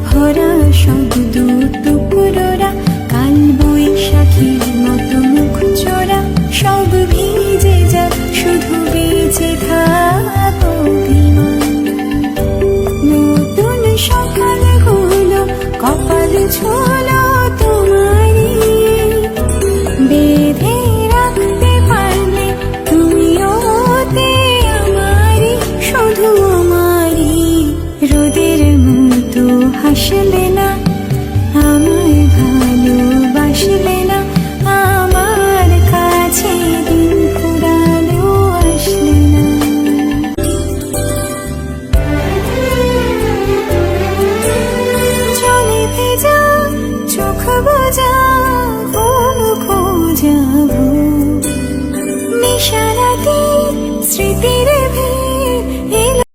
ভরা সব টুকরোরা, কাল বৈশাখীর মতো মুখ চোরা, সব ভিজে যাক, শুধু বেঁচে থাক অভিমান। নতুন সকালগুলো কপাল ছোলো তোমারই, বেঁধে রাখতে পারলে তুমিও হতে আমারই, শুধু আমারই। রোদের মতো হাসলে না, আমায় ভালোবাসলে না, আমার কাছে দিন ফুরালেও আসলে না। জলে ভেজা চোখ বোঝা ঘুম খোঁজাবো, নিশারা